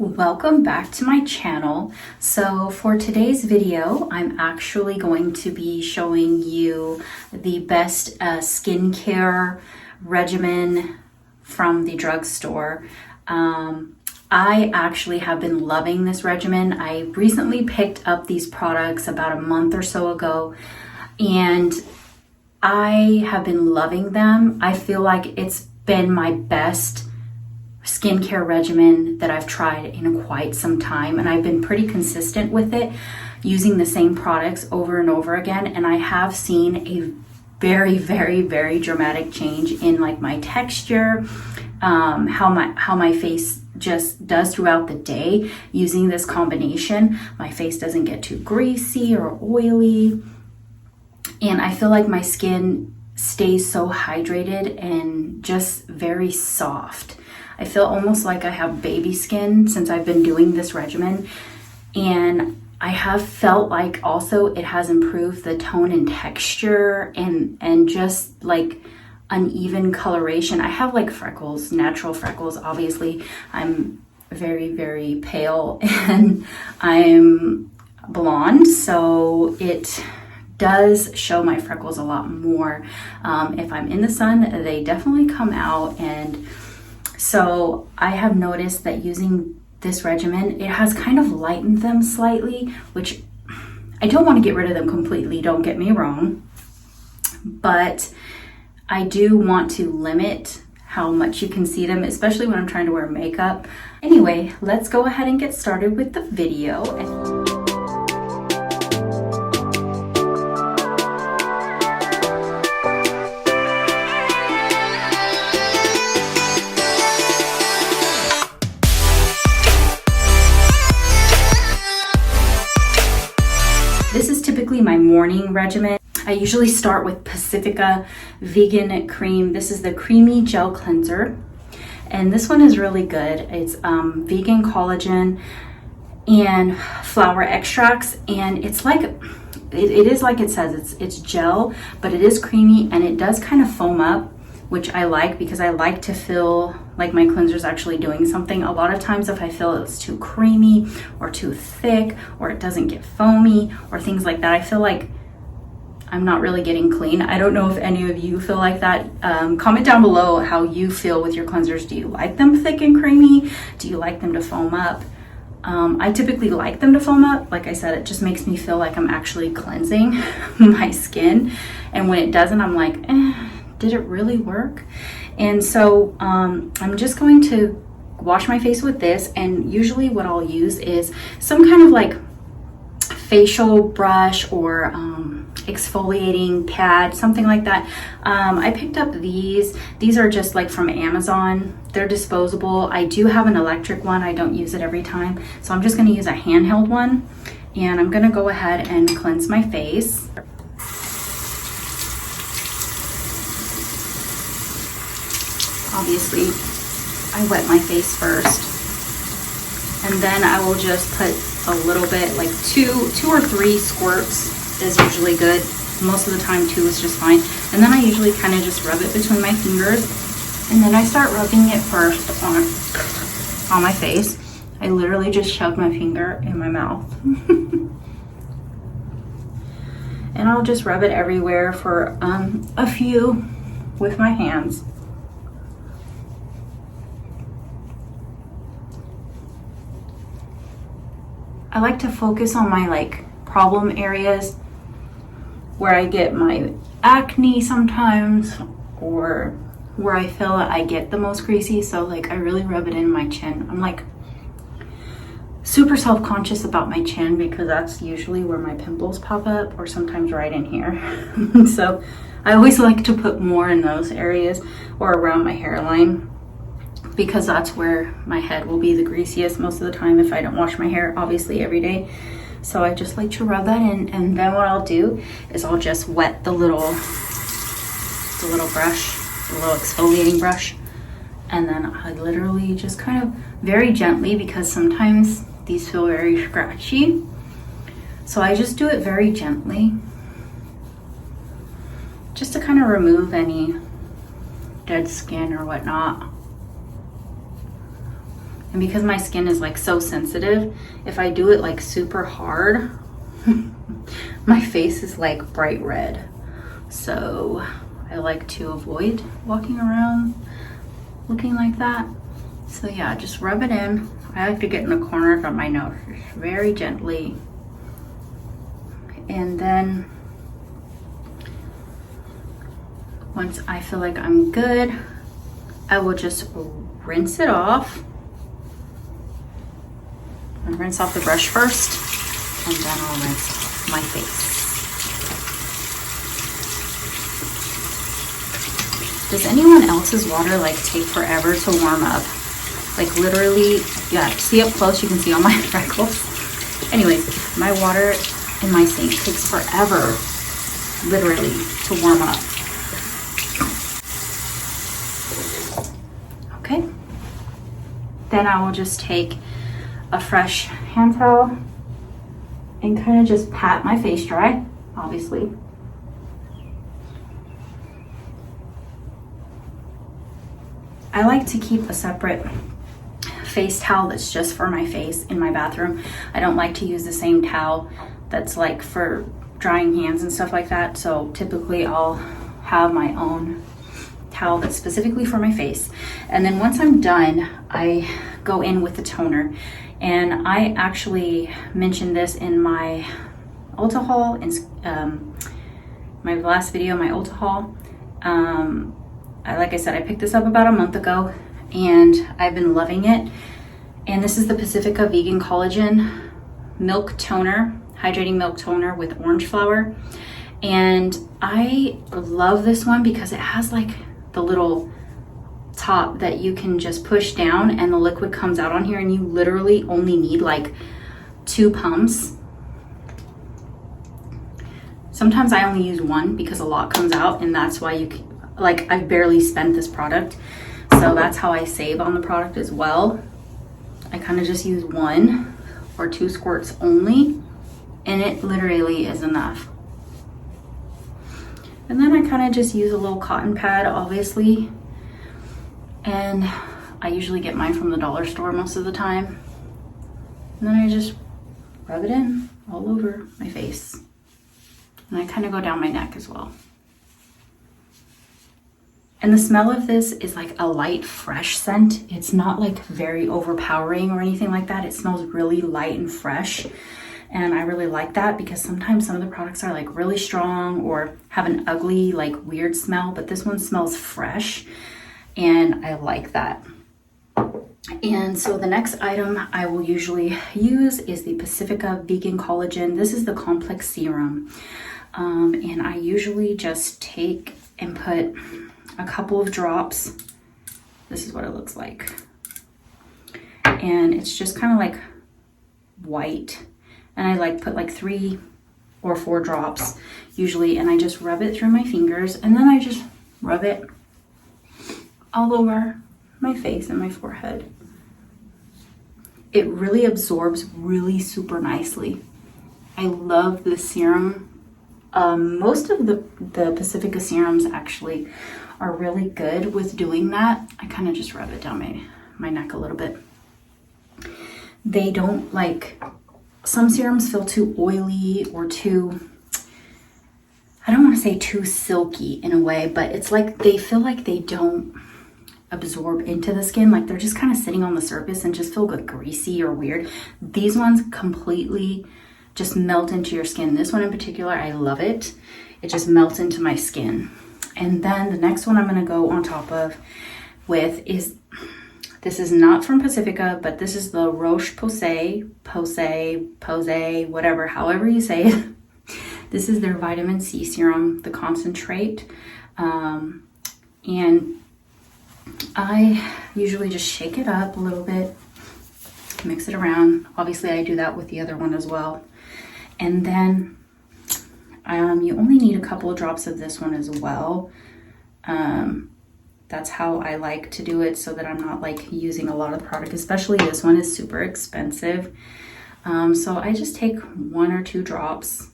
Welcome back to my channel. So for today's video, I'm actually going to be showing you the best skincare regimen from the drugstore. I actually have been loving this regimen. I recently picked up these products about a month or so ago, and I have been loving them. I feel like it's been my best skincare regimen that I've tried in quite some time, and I've been pretty consistent with it, using the same products over and over again, and I have seen a very dramatic change in like my texture, how my face just does throughout the day using this combination. My face doesn't get too greasy or oily, and I feel like my skin stays so hydrated and just very soft. I feel almost like I have baby skin since I've been doing this regimen, and I have felt like also it has improved the tone and texture and just like uneven coloration. I have like freckles, natural freckles. Obviously, I'm very pale and I'm blonde, so it does show my freckles a lot more. If I'm in the sun, they definitely come out, and so I have noticed that using this regimen, it has kind of lightened them slightly, which I don't want to get rid of them completely, don't get me wrong, but I do want to limit how much you can see them, especially when I'm trying to wear makeup. Anyway, let's go ahead and get started with the video. This is typically my morning regimen. I usually start with Pacifica Vegan Cream. This is the Creamy Gel Cleanser, and this one is really good. It's vegan collagen and flower extracts, and it's like, it is like it says, it's gel, but it is creamy and it does kind of foam up, which I like because I like to feel like my cleanser is actually doing something. A lot of times if I feel it's too creamy or too thick or it doesn't get foamy or things like that, I feel like I'm not really getting clean. I don't know if any of you feel like that. Comment down below how you feel with your cleansers. Do you like them thick and creamy? Do you like them to foam up? I typically like them to foam up. Like I said, it just makes me feel like I'm actually cleansing my skin. And when it doesn't, I'm like, did it really work? And so I'm just going to wash my face with this, and usually what I'll use is some kind of like facial brush or exfoliating pad, something like that. I picked up these are just like from Amazon. They're disposable. I do have an electric one. I don't use it every time, so I'm just going to use a handheld one, and I'm going to go ahead and cleanse my face. Obviously, I wet my face first, and then I will just put a little bit, like two or three squirts is usually good. Most of the time, 2 is just fine. And then I usually kind of just rub it between my fingers, and then I start rubbing it first on my face. I literally just shove my finger in my mouth. And I'll just rub it everywhere for a few with my hands. I like to focus on my like problem areas where I get my acne sometimes, or where I feel that I get the most greasy. So like I really rub it in my chin. I'm like super self-conscious about my chin because that's usually where my pimples pop up, or sometimes right in here. So I always like to put more in those areas or around my hairline, because that's where my head will be the greasiest most of the time if I don't wash my hair, obviously, every day. So I just like to rub that in, and then what I'll do is I'll just wet the little brush, the little exfoliating brush, and then I literally just kind of very gently, because sometimes these feel very scratchy. So I just do it very gently, just to kind of remove any dead skin or whatnot. And because my skin is like so sensitive, if I do it like super hard, my face is like bright red. So I like to avoid walking around looking like that. So yeah, just rub it in. I like to get in the corners of my nose very gently. And then once I feel like I'm good, I will just rinse it off. I'll rinse off the brush first, and then I'll rinse my face. Does anyone else's water like take forever to warm up? Like literally, yeah, see up close, you can see all my freckles. Anyways, my water in my sink takes forever, literally, to warm up. Okay. Then I will just take a fresh hand towel and kind of just pat my face dry, obviously. I like to keep a separate face towel that's just for my face in my bathroom. I don't like to use the same towel that's like for drying hands and stuff like that. So typically I'll have my own towel that's specifically for my face. And then once I'm done, I go in with the toner. And I actually mentioned this in my Ulta haul, in my last video, my Ulta haul. Like I said, I picked this up about a month ago and I've been loving it. And this is the Pacifica Vegan Collagen Milk Toner, Hydrating Milk Toner with orange flower. And I love this one because it has like the little top that you can just push down and the liquid comes out on here, and you literally only need like 2 pumps. Sometimes I only use 1 because a lot comes out, and that's why you can, like, I've barely spent this product, so that's how I save on the product as well. I kind of just use 1 or 2 squirts only, and it literally is enough. And then I kind of just use a little cotton pad, obviously. And I usually get mine from the dollar store most of the time. And then I just rub it in all over my face. And I kind of go down my neck as well. And the smell of this is like a light, fresh scent. It's not like very overpowering or anything like that. It smells really light and fresh. And I really like that because sometimes some of the products are like really strong or have an ugly, like weird smell, but this one smells fresh. And I like that. And so the next item I will usually use is the Pacifica Vegan Collagen. This is the complex serum. And I usually just take and put a couple of drops. This is what it looks like. And it's just kind of like white. And I like put like 3 or 4 drops usually. And I just rub it through my fingers. And then I just rub it all over my face and my forehead. It really absorbs really super nicely. I love this serum. Most of the Pacifica serums actually are really good with doing that. I kind of just rub it down my neck a little bit. They don't like, some serums feel too oily or too, I don't want to say too silky in a way, but it's like they feel like they don't absorb into the skin, like they're just kind of sitting on the surface and just feel like greasy or weird. These ones completely just melt into your skin. This one in particular, I love it. It just melts into my skin. And then the next one I'm going to go on top of with is, this is not from Pacifica, but this is the Roche-Posay, whatever, however you say it. This is their vitamin C serum, the concentrate. And I usually just shake it up a little bit, mix it around. Obviously, I do that with the other one as well. And then you only need a couple of drops of this one as well. That's how I like to do it, so that I'm not like using a lot of the product, especially this one is super expensive. So I just take 1 or 2 drops.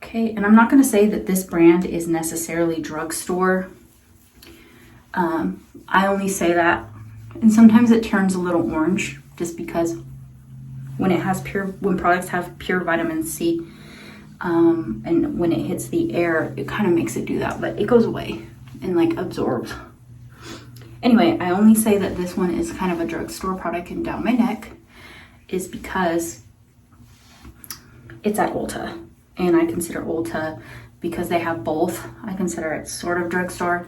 Okay, and I'm not going to say that this brand is necessarily drugstore I only say that, and sometimes it turns a little orange just because when products have pure vitamin C, and when it hits the air, it kind of makes it do that, but it goes away and like absorbs. Anyway, I only say that this one is kind of a drugstore product and down my neck is because it's at Ulta, and I consider Ulta, because they have both, I consider it sort of drugstore.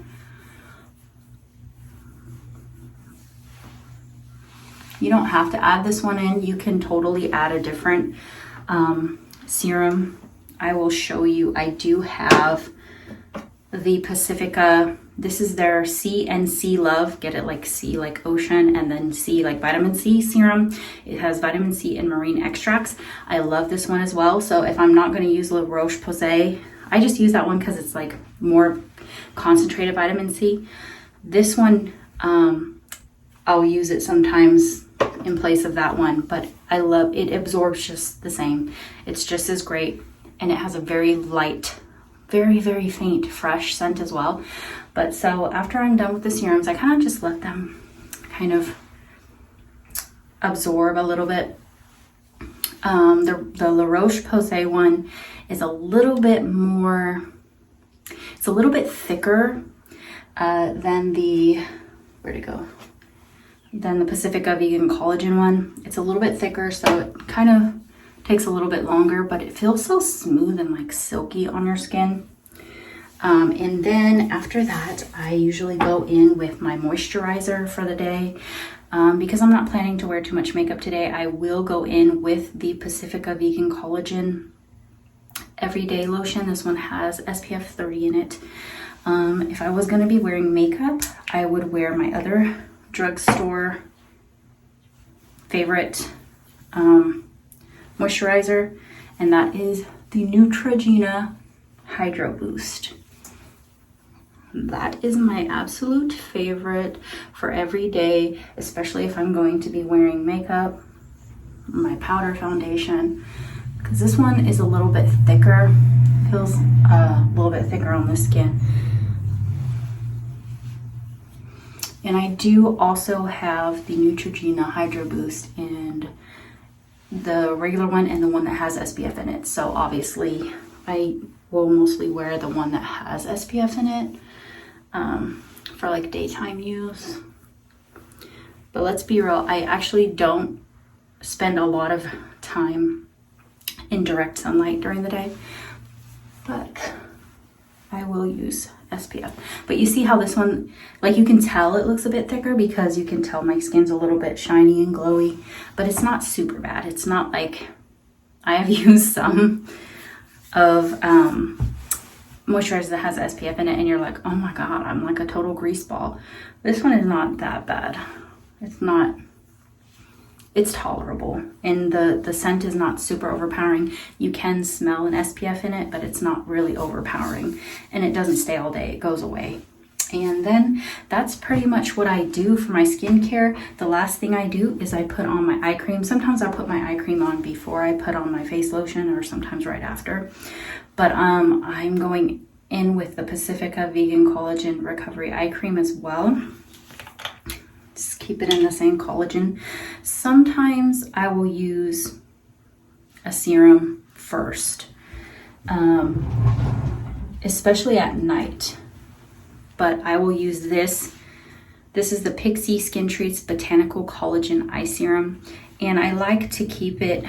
You don't have to add this one in. You can totally add a different serum. I will show you. I do have the Pacifica. This is their C and C Love. Get it like C like ocean, and then C like vitamin C serum. It has vitamin C and marine extracts. I love this one as well. So if I'm not going to use La Roche-Posay, I just use that one because it's like more concentrated vitamin C. This one, I'll use it sometimes in place of that one, but I love it. Absorbs just the same. It's just as great, and it has a very light, very, very faint, fresh scent as well. But so after I'm done with the serums, I kind of just let them kind of absorb a little bit. The La Roche-Posay one is a little bit more, it's a little bit thicker than the, where'd it go? Than the Pacifica Vegan Collagen one. It's a little bit thicker, so it kind of takes a little bit longer, but it feels so smooth and like silky on your skin. And then after that, I usually go in with my moisturizer for the day. Because I'm not planning to wear too much makeup today, I will go in with the Pacifica Vegan Collagen Everyday Lotion. This one has SPF 30 in it. If I was going to be wearing makeup, I would wear my other drugstore favorite moisturizer, and that is the Neutrogena Hydro Boost. That is my absolute favorite for every day, especially if I'm going to be wearing makeup, my powder foundation, because this one is a little bit thicker, feels a little bit thicker on the skin. And I do also have the Neutrogena Hydro Boost, and the regular one and the one that has SPF in it. So obviously I will mostly wear the one that has SPF in it for like daytime use. But let's be real, I actually don't spend a lot of time in direct sunlight during the day, but I will use SPF. But you see how this one, like, you can tell it looks a bit thicker because you can tell my skin's a little bit shiny and glowy, but it's not super bad. It's not like, I have used some of moisturizer that has SPF in it and you're like, oh my god, I'm like a total grease ball. This one is not that bad. It's tolerable, and the scent is not super overpowering. You can smell an SPF in it, but it's not really overpowering, and it doesn't stay all day. It goes away. And then that's pretty much what I do for my skincare. The last thing I do is I put on my eye cream. Sometimes I'll put my eye cream on before I put on my face lotion, or sometimes right after. But I'm going in with the Pacifica Vegan Collagen Recovery Eye Cream as well. Just keep it in the same collagen. Sometimes I will use a serum first, especially at night. But I will use this. This is the Pixie Skin Treats Botanical Collagen Eye Serum. And I like to keep it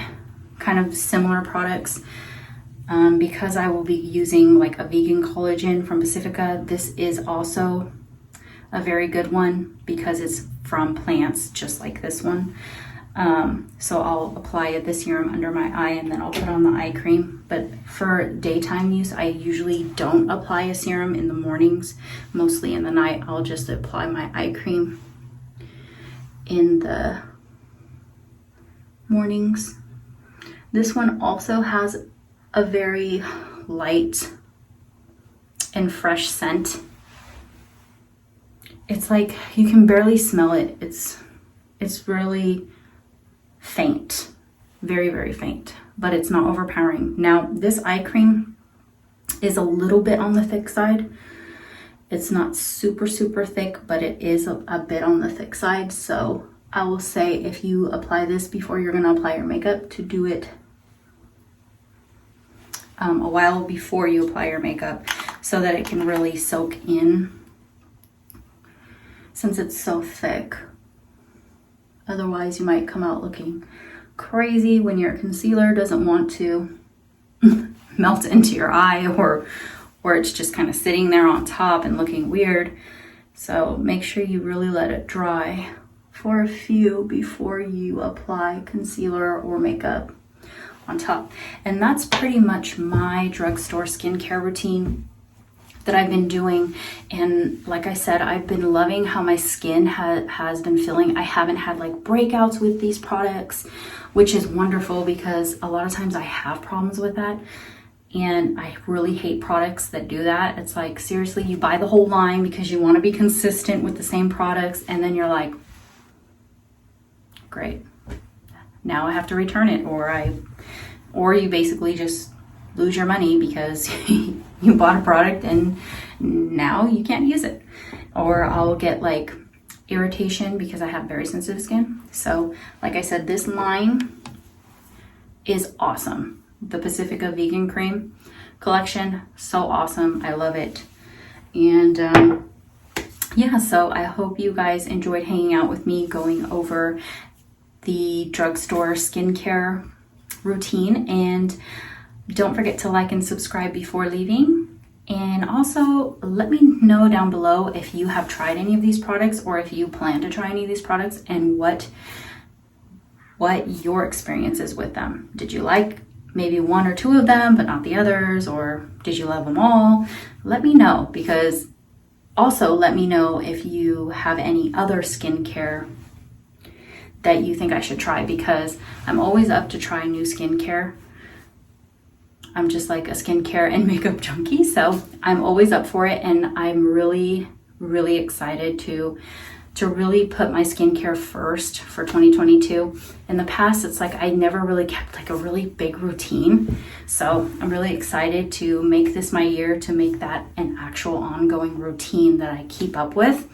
kind of similar products because I will be using like a vegan collagen from Pacifica. This is also a very good one because it's from plants, just like this one. So I'll apply the serum under my eye and then I'll put on the eye cream. But for daytime use, I usually don't apply a serum in the mornings. Mostly in the night, I'll just apply my eye cream in the mornings. This one also has a very light and fresh scent. It's like you can barely smell it. It's really faint, very, very faint, but it's not overpowering. Now, this eye cream is a little bit on the thick side, It's not super, super thick, but it is a bit on the thick side. So I will say if you apply this before you're gonna apply your makeup, to do it a while before you apply your makeup so that it can really soak in since it's so thick. Otherwise you might come out looking crazy when your concealer doesn't want to melt into your eye, or it's just kind of sitting there on top and looking weird. So make sure you really let it dry for a few before you apply concealer or makeup on top. And that's pretty much my drugstore skincare routine that I've been doing. And like I said, I've been loving how my skin has been feeling. I haven't had like breakouts with these products, which is wonderful because a lot of times I have problems with that. And I really hate products that do that. It's like, seriously, you buy the whole line because you want to be consistent with the same products, and then you're like, great, now I have to return it, or you basically just lose your money because you bought a product and now you can't use it. Or I'll get like irritation because I have very sensitive skin. So like I said, this line is awesome. The Pacifica vegan cream collection, so awesome. I love it. And yeah, so I hope you guys enjoyed hanging out with me going over the drugstore skincare routine. And don't forget to like and subscribe before leaving. And also let me know down below if you have tried any of these products, or if you plan to try any of these products, and what your experience is with them. Did you like maybe one or two of them but not the others, or did you love them all? Let me know, because also let me know if you have any other skincare that you think I should try, because I'm always up to try new skincare. I'm just like a skincare and makeup junkie, so I'm always up for it, and I'm really, really excited to really put my skincare first for 2022. In the past, it's like I never really kept like a really big routine. So I'm really excited to make this my year, to make that an actual ongoing routine that I keep up with.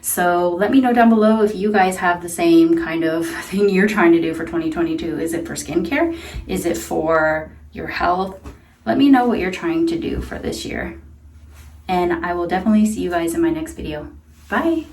So let me know down below if you guys have the same kind of thing you're trying to do for 2022. Is it for skincare? Is it for your health? Let me know what you're trying to do for this year. And I will definitely see you guys in my next video. Bye.